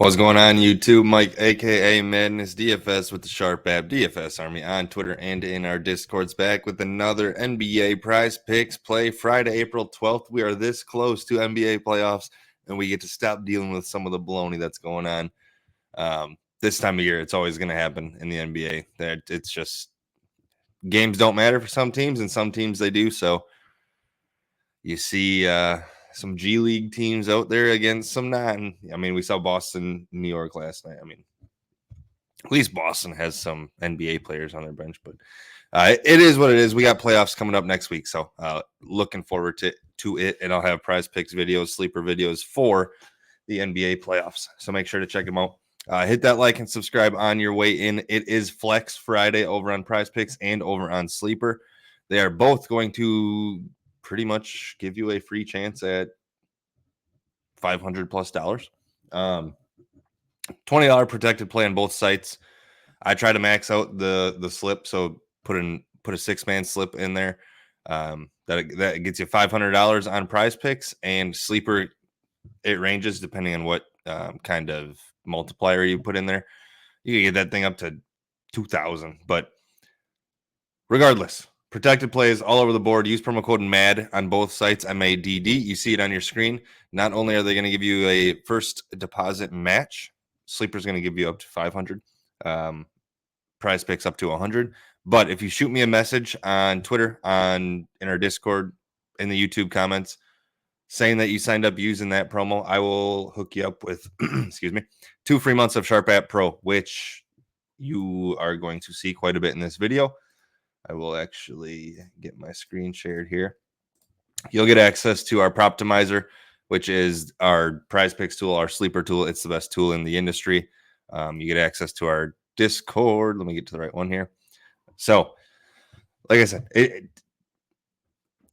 What's going on, YouTube? Mike, aka MadnessDFS with the Sharp App DFS Army on Twitter and in our Discords, back with another NBA Prize Picks play. Friday, April 12th. We are this close to NBA playoffs, and we get to stop dealing with some of the baloney that's going on. This time of year, it's always going to happen in the NBA. That it's just games don't matter for some teams, and some teams they do. So you see some G League teams out there against some not. And, I mean, we saw Boston, New York last night. I mean, at least Boston has some NBA players on their bench, but it is what it is. We got playoffs coming up next week, so looking forward to it. And I'll have prize picks videos, sleeper videos for the NBA playoffs. So make sure to check them out. Hit that like and subscribe on your way in. It is Flex Friday over on Prize Picks and over on Sleeper. They are both going to pretty much give you a free chance at $500 plus. $20 protected play on both sites. I try to max out the slip, so put a 6-man slip in there. That gets you $500 on Prize Picks, and Sleeper it ranges depending on what kind of multiplier you put in there. You can get that thing up to 2,000, but regardless, protected plays all over the board. Use promo code MAD on both sites, MADD. You see it on your screen. Not only are they going to give you a first deposit match, Sleeper's going to give you up to 500. Prize Picks up to 100. But if you shoot me a message on Twitter, in our Discord, in the YouTube comments, saying that you signed up using that promo, I will hook you up with, 2 free months of Sharp App Pro, which you are going to see quite a bit in this video. I will actually get my screen shared here. You'll get access to our Proptimizer, which is our Prize Picks tool, our sleeper tool. It's the best tool in the industry. You get access to our Discord. Let me get to the right one here. So, like I said,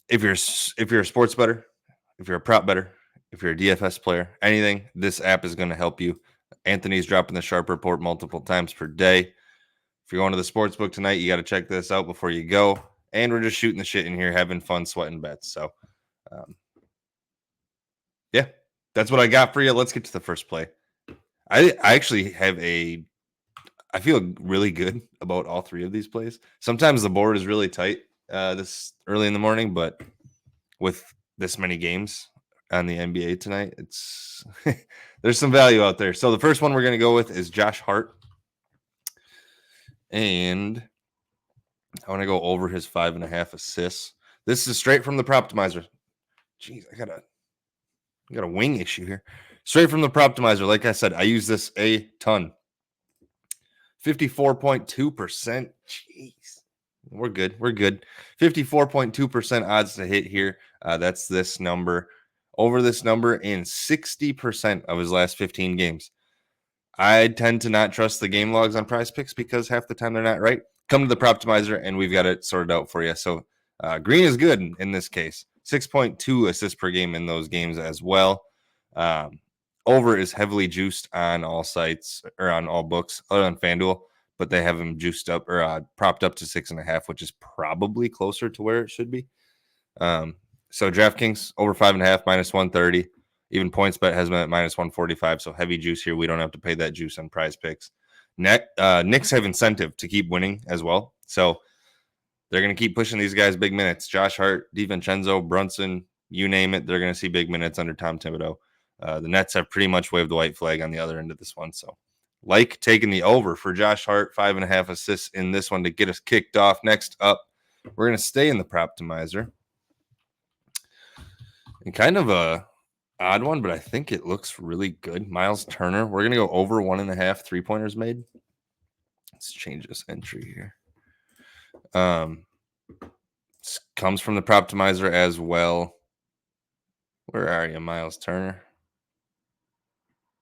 if you're a sports bettor, if you're a prop bettor, if you're a DFS player, anything, this app is going to help you. Anthony's dropping the Sharp Report multiple times per day. If you're going to the sports book tonight, you got to check this out before you go. And we're just shooting the shit in here, having fun, sweating bets. So, yeah, that's what I got for you. Let's get to the first play. I actually have I feel really good about all three of these plays. Sometimes the board is really tight this early in the morning, but with this many games on the NBA tonight, it's there's some value out there. So the first one we're going to go with is Josh Hart. And I want to go over his 5.5 assists. This is straight from the Proptimizer. Jeez, I got a wing issue here. Straight from the Proptimizer. Like I said, I use this a ton. 54.2%. Jeez. We're good. 54.2% odds to hit here. That's this number. Over this number in 60% of his last 15 games. I tend to not trust the game logs on Prize Picks because half the time they're not right. Come to the Proptimizer, and we've got it sorted out for you. So green is good in this case. 6.2 assists per game in those games as well. Over is heavily juiced on all sites or on all books other than FanDuel, but they have him juiced up or propped up to 6.5, which is probably closer to where it should be. So DraftKings over 5.5 minus 130. Even PointsBet has been at minus 145, so heavy juice here. We don't have to pay that juice on Prize Picks. Knicks have incentive to keep winning as well, so they're going to keep pushing these guys big minutes. Josh Hart, DiVincenzo, Brunson, you name it, they're going to see big minutes under Tom Thibodeau. The Nets have pretty much waved the white flag on the other end of this one, so like taking the over for Josh Hart, 5.5 assists in this one to get us kicked off. Next up, we're going to stay in the Proptimizer. And kind of a odd one, but I think it looks really good. Miles Turner. We're going to go over 1.5 3-pointers made. Let's change this entry here. This comes from the Proptimizer as well. Where are you, Miles Turner?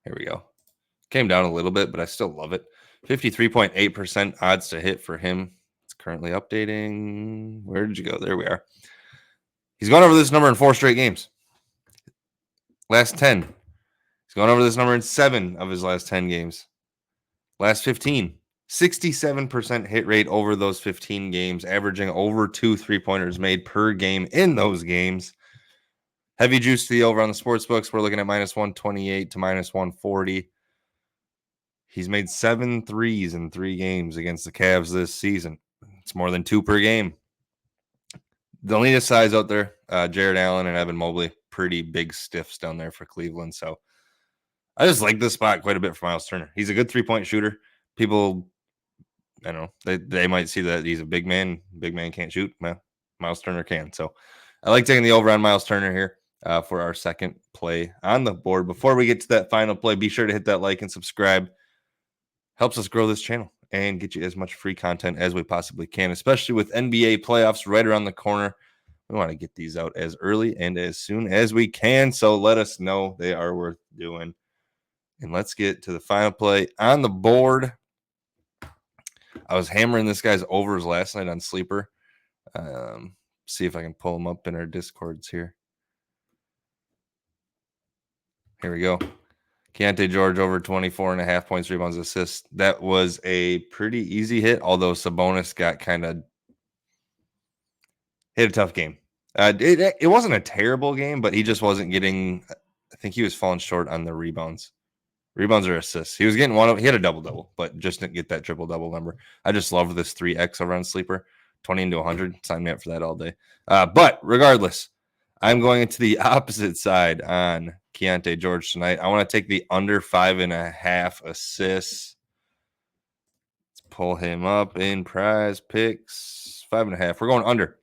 Here we go. Came down a little bit, but I still love it. 53.8% odds to hit for him. It's currently updating. Where did you go? There we are. He's gone over this number in 4 straight games. Last 10. He's gone over this number in 7 of his last 10 games. Last 15. 67% hit rate over those 15 games, averaging over 2 3-pointers made per game in those games. Heavy juice to the over on the sports books. We're looking at minus 128 to minus 140. He's made 7 threes in 3 games against the Cavs this season. It's more than 2 per game. The leanest size out there, Jared Allen and Evan Mobley, pretty big stiffs down there for Cleveland. So I just like this spot quite a bit for Miles Turner. He's a good 3-point shooter. People, I don't know, they might see that he's a big man. Big man can't shoot. Well, Miles Turner can. So I like taking the over on Miles Turner here for our second play on the board. Before we get to that final play, be sure to hit that like and subscribe. Helps us grow this channel and get you as much free content as we possibly can, especially with NBA playoffs right around the corner. We want to get these out as early and as soon as we can. So let us know they are worth doing. And let's get to the final play on the board. I was hammering this guy's overs last night on Sleeper. See if I can pull them up in our Discords here. Here we go. Keontae George over 24.5 points, rebounds, assists. That was a pretty easy hit, although Sabonis got kind of hit a tough game. It wasn't a terrible game, but he just wasn't getting – I think he was falling short on the rebounds. Rebounds or assists. He was getting he had a double-double, but just didn't get that triple-double number. I just love this 3X over on Sleeper. 20 into 100. Sign me up for that all day. But regardless, I'm going into the opposite side on Keontae George tonight. I want to take the under 5.5 assists. Let's pull him up in PrizePicks. 5.5. We're going under.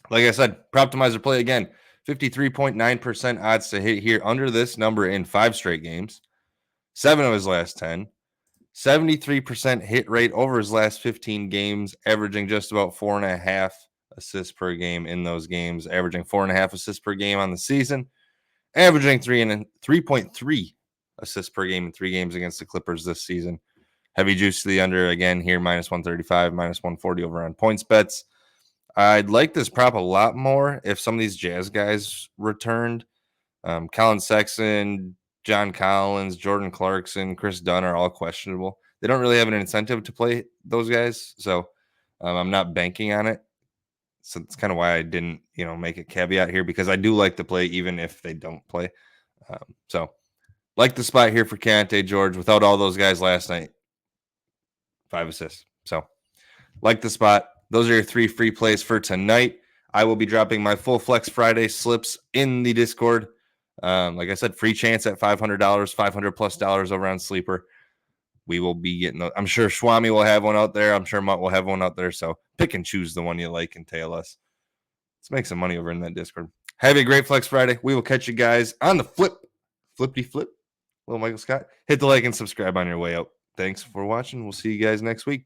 Like I said, Proptimizer play again. 53.9% odds to hit here under this number in 5 straight games. 7 of his last 10. 73% hit rate over his last 15 games, averaging just about 4.5 assists per game in those games, averaging 4.5 assists per game on the season, averaging 3.3 assists per game in 3 games against the Clippers this season. Heavy juice to the under again here, minus 135, minus 140 over on points bets. I'd like this prop a lot more if some of these Jazz guys returned. Colin Sexton, John Collins, Jordan Clarkson, Chris Dunn are all questionable. They don't really have an incentive to play those guys, so I'm not banking on it. So that's kind of why I didn't, make a caveat here, because I do like to play even if they don't play. So like the spot here for Keontae George without all those guys last night. 5 assists. So like the spot. Those are your 3 free plays for tonight. I will be dropping my full Flex Friday slips in the Discord. Like I said, free chance at $500, $500+ over on Sleeper. We will be getting those. I'm sure Swami will have one out there. I'm sure Mutt will have one out there. So pick and choose the one you like and tail us. Let's make some money over in that Discord. Have a great Flex Friday. We will catch you guys on the flippy flip. Little Michael Scott. Hit the like and subscribe on your way out. Thanks for watching. We'll see you guys next week.